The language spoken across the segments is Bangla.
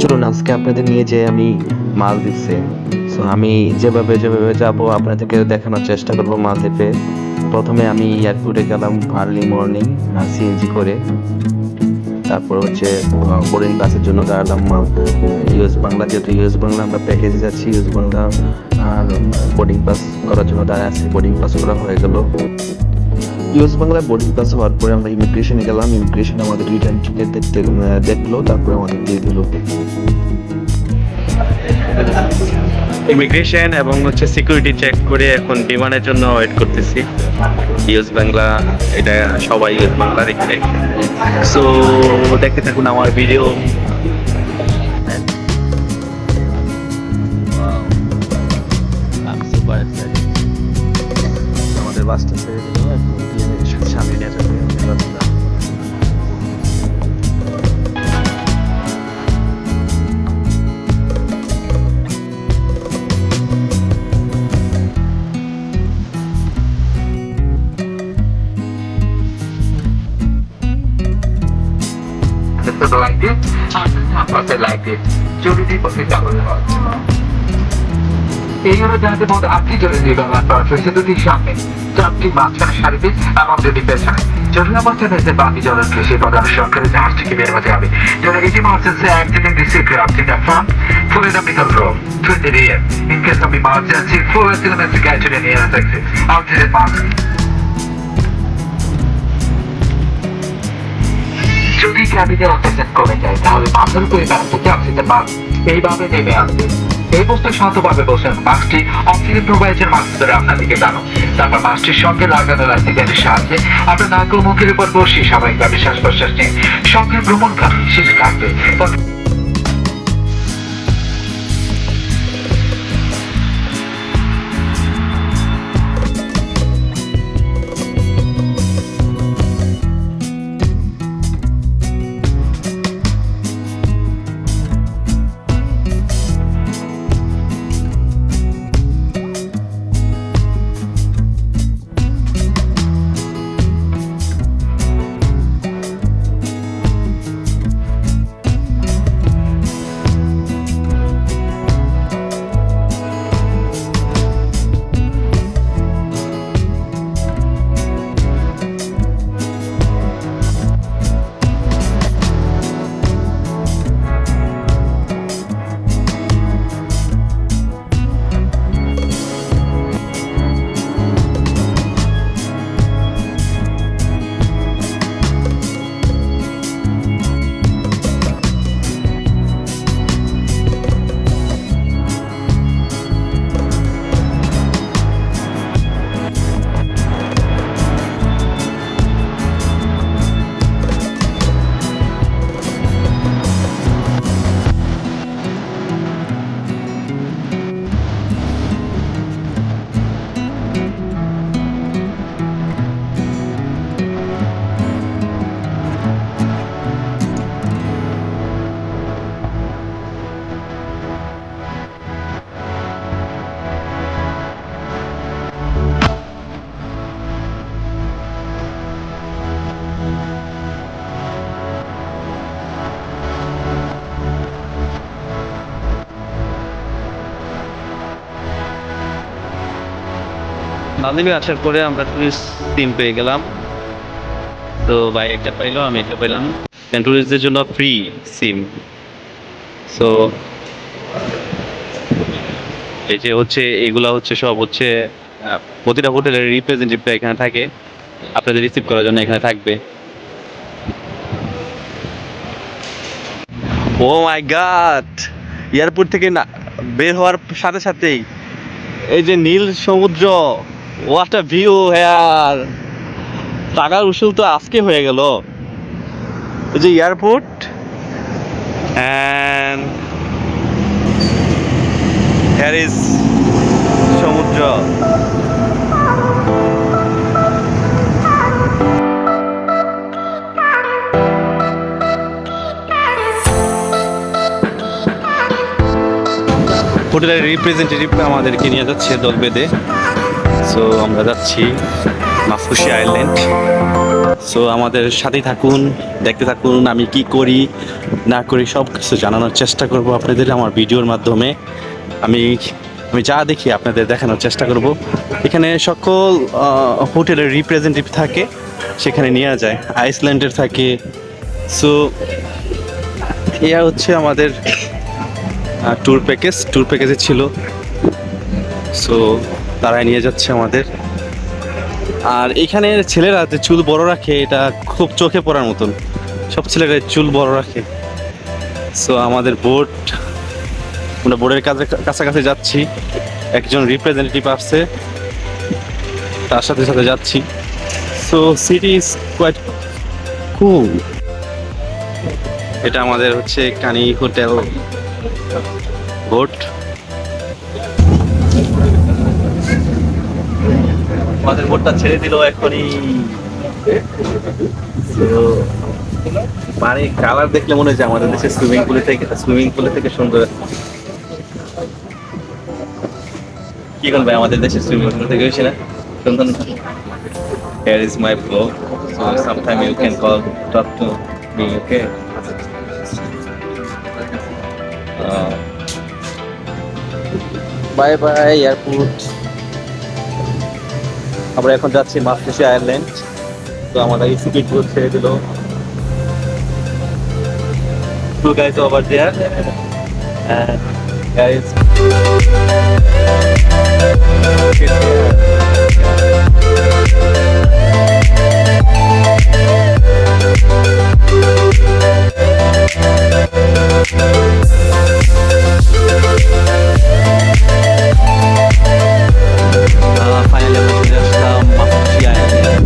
চলুন আজকে আপনাদের নিয়ে যাই আমি মালদ্বীপে। সো আমি যেভাবে যেভাবে যাব আপনাদেরকে দেখানোর চেষ্টা করব মালদ্বীপে। প্রথমে আমি এয়ারপোর্টে গেলাম আর্লি মর্নিং সিএনজি করে। তারপর হচ্ছে বোর্ডিং পাসের জন্য দাঁড়ালাম ইউএস বাংলা, যেহেতু ইউএস বাংলা আমরা প্যাকেজে যাচ্ছি ইউএস বাংলা, আর বোর্ডিং পাস করার জন্য দাঁড়ায় আছি। বোর্ডিং পাস করা হয়ে গেল। ইউএস বাংলায় বোর্ডিং পাস হওয়ার পরে আমরা ইমিগ্রেশনে গেলাম। ইমিগ্রেশনে আমাদের রিটার্ন টিকিট দেখলো, তারপরে আমাদের দিয়ে দিল। ইমিগ্রেশন এবং হচ্ছে সিকিউরিটি চেক করে এখন বিমানের জন্য ওয়েট করতেছি। ইউএস বাংলা, এটা সবাই ইউএস বাংলা দেখতে। সো দেখতে থাকুন আমার ভিডিও। আমাদের বাসটা ছেড়ে দিল, এখন সামনে নিয়ে যাবে বাসটা। এই হলো যাদের মধ্যে আপনি জলে দিয়ে ব্যবহার করা হয়েছে দুটির সামনে, চারটি মাঝখানে সারিতে এবং দুটি পেছনে। জরুরি অবস্থায় এসে বাকি জলের কৃষি প্রধান সরকারের জাহাজ থেকে বের হতে হবে। During emergency accident, this aircraft in the front, full in the middle row, to the rear. In case of emergency, full elementary guide to the nearest exit. Outside the mask. যদি ক্যাবিনে অক্সিজেন কমে যায় তাহলে মাথার উপরে ব্যাগ থেকে অক্সিজেন মাস্ক এইভাবে নেমে আসবে। এই বস্তুয় শান্তভাবে বসেন। মাস্কটি অক্সিজেন প্রোভাইডের মাস্ক ধরে আপনার দিকে দাঁড়ানো। তারপর মাস্কটির সঙ্গে লাগানো লাইসিকেটের সাহায্যে আপনার নাক ও মুখের উপর বসিয়ে স্বাভাবিকভাবে শ্বাস প্রশ্বাস নিন। সঙ্গে ভ্রমণকারী শীত কাটবে। মালদ্বীপে আসার পরে আমরা টুরিস্ট সিম পেয়ে গেলাম। তো ভাই একটা পাইলো, আমি একটা পাইলাম। টুরিস্টদের জন্য ফ্রি সিম। সো এই যে হচ্ছে এগুলা হচ্ছে সব হচ্ছে প্রতিটা হোটেলের রিপ্রেজেন্টেটিভটা এখানে থাকে, আপনাদের রিসিভ করার জন্য এখানে থাকবে। ও মাই গড, এয়ারপোর্ট থেকে না বের হওয়ার সাথে সাথেই এই যে নীল সমুদ্র, হোয়াট আ ভিউ হেয়ার। টাকার উসুল তো আজকে হয়ে গেল। এই যে এয়ারপোর্ট অ্যান্ড হেয়ার ইজ সমুদ্র। হোটেলের রিপ্রেজেন্টেটিভ আমাদেরকে নিয়ে যাচ্ছে দল বেঁধে। সো আমরা যাচ্ছি মাফুসি আইল্যান্ড। সো আমাদের সাথেই থাকুন, দেখতে থাকুন আমি কি করি না করি সব কিছু জানানোর চেষ্টা করব আপনাদের আমার ভিডিওর মাধ্যমে। আমি আমি যা দেখি আপনাদের দেখানোর চেষ্টা করব। এখানে সকল হোটেলের রিপ্রেজেন্টেটিভ থাকে, সেখানে নিয়ে যায়। আইসল্যান্ডের থাকে। সো এয়া হচ্ছে আমাদের ট্যুর প্যাকেজে ছিল। সো তারাই নিয়ে যাচ্ছে আমাদের। আর এখানের ছেলেরা যে চুল বড় রাখে এটা খুব চোখে পড়ার মতন, সব ছেলেরা চুল বড় রাখে। সো আমাদের আমরা বোর্ডের কাছাকাছি যাচ্ছি, একজন রিপ্রেজেন্টেটিভ আসছে, তার সাথে সাথে যাচ্ছি। সো সিটি ইজ কোয়াইট কুল। এটা আমাদের হচ্ছে কানি হোটেল বোট। আমাদের বোটটা ছেড়ে দিল এখনই। পানি কালার দেখলে মনে হয় যে আমাদের দেশের সুইমিং পুলে থেকে সুন্দর। কি করবে আমাদের দেশের সুইমিং পুল থেকে বেশি না সুন্দর না? Here is my vlog. So sometime you can talk to me, okay? Bye bye airport. আমরা এখন যাচ্ছি মাফলেশি আয়ারল্যান্ড। তো আমাদের স্পিড বোট ছেড়ে দিল। Two guys over there, and guys. Finally আমরা চলে আসলাম মাফলেশি আয়ারল্যান্ড।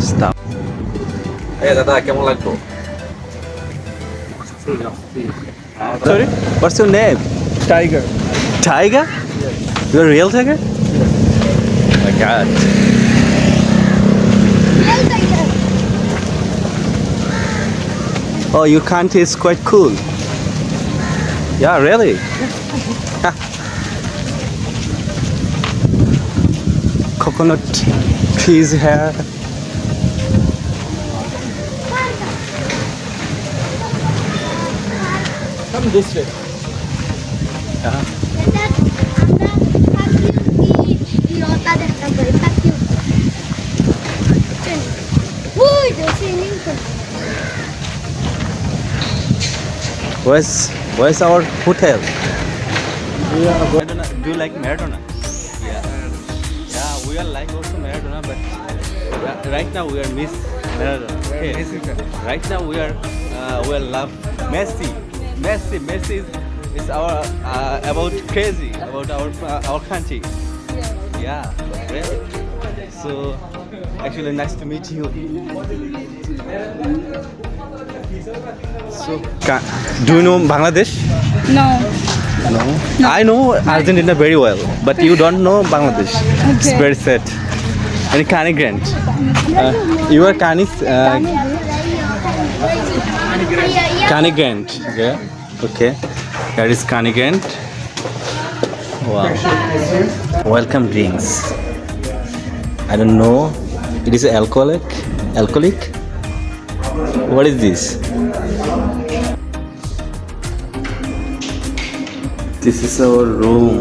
Stop. Hey দাদা, কেমন লাগলো? Sorry, what's your name? Tiger. Tiger? You're a real tiger? Oh my God. Oh, your country is quite cool. Yeah, really? Coconut trees here. Come this way. Yeah. Where's our hotel? Maradona. Do you like Maradona? Yeah, we are like also Maradona, but right now we are Miss Maradona. Okay. Right now we are love Messi. Messi is our about crazy about our country. Yeah, really. So actually nice to meet you. So do you know Bangladesh? No. No. I know Argentina very well, but you don't know Bangladesh. It's Okay. very sad. And Kani Grant. You are Kani's Kani Grant. Yeah. Okay. Here is Kani Grant. Wow. Welcome drinks. I don't know. It is alcoholic. What is this? This is our room.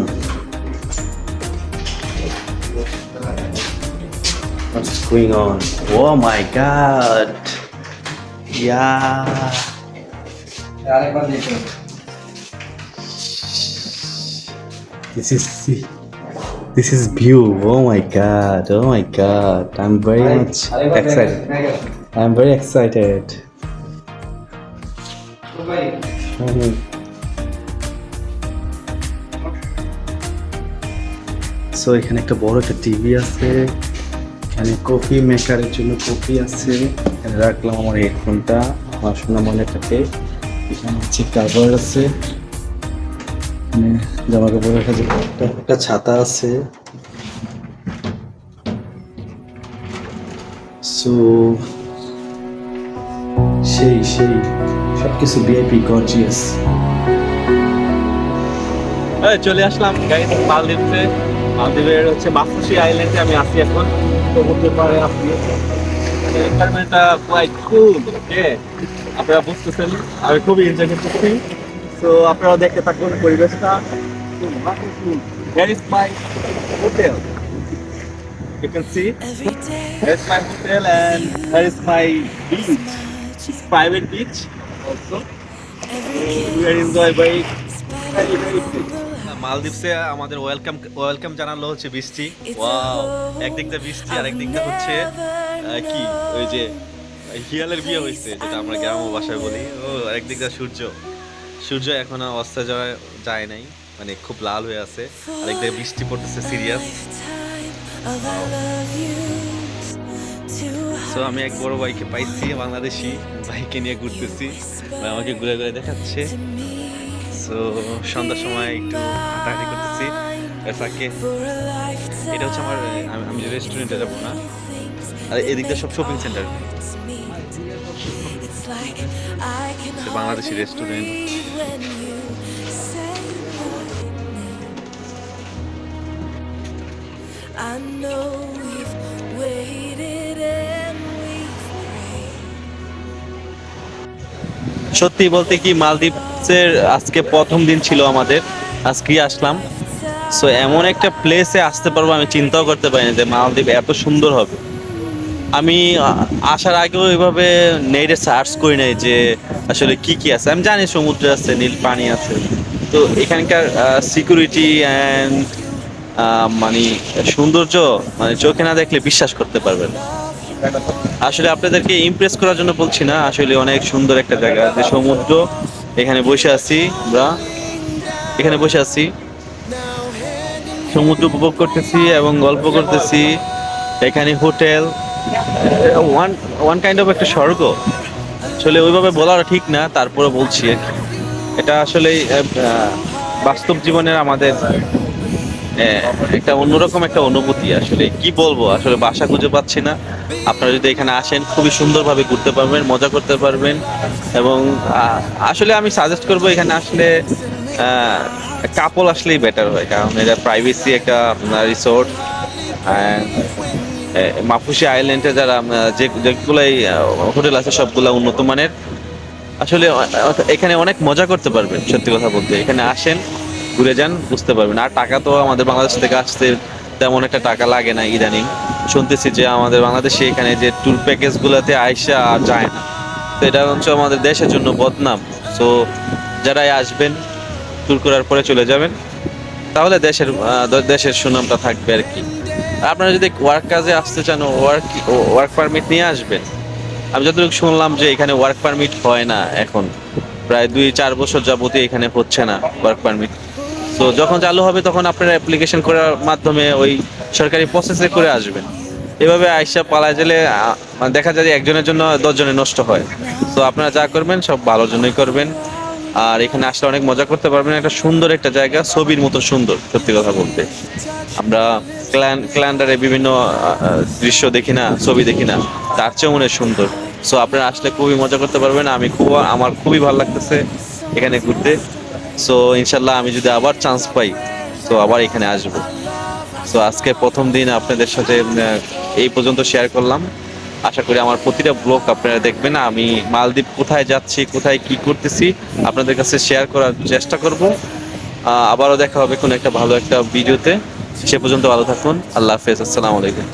What's going on? Oh my God. Yeah. This is view. Oh my God. I'm very much excited. I'm very excited. So এখানে একটা বড় একটা টিভি আছে, এখানে কফি মেকারের জন্য কফি আছে, এখানে রাখলাম আমার হেডফোনটা, আমার সোনা মনেটাকে, এখানে হচ্ছে কাভার আছে, এখানে জামা কাপড় রাখার জন্য একটা ছাতা আছে। সো সেই সব কিছু ভিআইপি গর্জিয়াস। চলে আসলাম গাইস মালদ্বীপে। মালদ্বীপের হচ্ছে মাফুসি আইল্যান্ডে আমি আছি এখন, সমুদ্রের পাড়ে আছি। এনভায়রনমেন্টটা কোয়াইট কুল, ওকে, আপনারা বুঝতেছেন, আমি খুবই এনজয় করতেছি। সো আপনারা দেখতে থাকুন পরিবেশটা। Here is my hotel. You can see. Here's my hotel and here is my beach. It's private beach also. We are enjoy by very good. মালদ্বীপসে আমাদের ওয়েলকাম জানালো হচ্ছে বৃষ্টি। ওয়াও, একদিক দিয়ে বৃষ্টি আর একদিক দিয়ে হচ্ছে কি ওই যে হিয়ালের বিয়ে হয়েছে, যেটা আমরা গ্রাম্য ভাষায় বলি। ও একদিক দিয়ে সূর্য এখনো অস্ত যায় নাই, মানে খুব লাল হয়ে আছে। আরেক দিকে বৃষ্টি পড়তেছে সিরিয়াস। সো আমি এক বড় ভাইকে পাইছি, বাংলাদেশি ভাইকে নিয়ে ঘুরতেছি, ভাই আমাকে ঘুরে ঘুরে দেখাচ্ছে। সো সন্ধ্যার সময় একটু হাঁটাহাঁটি করতেছি এসাকে। এটা হচ্ছে আমার, আমি যে রেস্টুরেন্টে যাবো না, আর এদিকটা সব shopping centre, Bangladeshi restaurant. I know we've waited and we've prayed. সত্যি বলতে কি মালদ্বীপের আজকে প্রথম দিন ছিল আমাদের, আজকে আসলাম। সো এমন একটা প্লেসে আসতে পারবো আমি চিন্তাও করতে পারিনি যে মালদ্বীপ এত সুন্দর হবে। আমি আসার আগেও এভাবে নেটে সার্চ করি নাই যে আসলে কি কি আছে। আমি জানি সমুদ্র আছে, নীল পানি আছে, তো এখানকার সিকিউরিটি অ্যান্ড মানে সৌন্দর্য, মানে চোখে না দেখলে বিশ্বাস করতে পারবেন না। আসলে আপনাদেরকে ইমপ্রেস করার জন্য বলছি না, আসলে অনেক সুন্দর একটা জায়গা, যে সমুদ্র। এখানে বসে আছি আমরা, এখানে বসে আছি, সমুদ্র উপভোগ করতেছি এবং গল্প করতেছি। এখানে হোটেল, ওয়ান কাইন্ড অফ একটা স্বর্গ। আসলে ওইভাবে বলাটা ঠিক না, তারপরে বলছি এটা আসলে বাস্তব জীবনের আমাদের একটা অন্যরকম একটা অনুভূতি। আসলে কি বলবো, আসলে ভাষা খুঁজে পাচ্ছি না। আপনারা যদি এখানে আসেন খুবই সুন্দরভাবে ঘুরতে পারবেন, মজা করতে পারবেন। এবং আসলে আমি সাজেস্ট করবো এখানে আসলে কাপল আসলেই বেটার হয়, কারণ এটা প্রাইভেসি একটা রিসোর্ট। মাফুসি আইল্যান্ডে যারা যেগুলাই হোটেল আছে সবগুলা উন্নত মানের। আসলে এখানে অনেক মজা করতে পারবেন, সত্যি কথা বলতে। এখানে আসেন, ঘুরে যান, বুঝতে পারবেন। আর টাকা তো আমাদের বাংলাদেশ থেকে আসতে তেমন একটা টাকা লাগে না ইদানিং। শুনতেছি যে আমাদের বাংলাদেশে এখানে যে ট্যুর প্যাকেজগুলোতে আইসা আর যায় না, তো এটা হচ্ছে আমাদের দেশের জন্য বদনাম। সো যারাই আসবেন ট্যুর করার পরে চলে যাবেন, তাহলে দেশের সুনামটা থাকবে আর কি। আপনারা যদি ওয়ার্ক কাজে আসতে চান, ওয়ার্ক পারমিট নিয়ে আসবেন। আমি যতটুকু শুনলাম যে এখানে ওয়ার্ক পারমিট হয় না এখন, প্রায় 2-4 বছর যাবতীয় এখানে হচ্ছে না ওয়ার্ক পারমিট। তো যখন চালু হবে তখন আপনারা অ্যাপ্লিকেশন করার মাধ্যমে ওই সরকারি প্রসেসে করে আসবেন। এভাবে আইসা পালায় গেলে দেখা যায় যে একজনের জন্য 10 জনের নষ্ট হয়। তো আপনারা যা করবেন সব ভালোর জন্যই করবেন। আর এখানে আসলে অনেক মজা করতে পারবেন। একটা সুন্দর একটা জায়গা, ছবির মতো সুন্দর, সত্যি কথা বলতে। আমরা ক্যালেন্ডারে বিভিন্ন দৃশ্য দেখি না, ছবি দেখি না, তার চেয়েও মনে হয় সুন্দর। সো আপনারা আসলে খুবই মজা করতে পারবেন। আমার খুবই ভালো লাগতেছে এখানে ঘুরতে। সো ইনশাল্লাহ আমি যদি আবার চান্স পাই, তো আবার এখানে আসবো। সো আজকে প্রথম দিন আপনাদের সাথে এই পর্যন্ত শেয়ার করলাম। আশা করি আমার প্রতিটা ব্লগ আপনারা দেখবেন। আমি মালদ্বীপ কোথায় যাচ্ছি, কোথায় কি করতেছি আপনাদের কাছে শেয়ার করার চেষ্টা করব। আবারও দেখা হবে কোনো একটা ভালো একটা ভিডিওতে। সে পর্যন্ত ভালো থাকুন। আল্লাহ হাফেজ, আসসালামু আলাইকুম।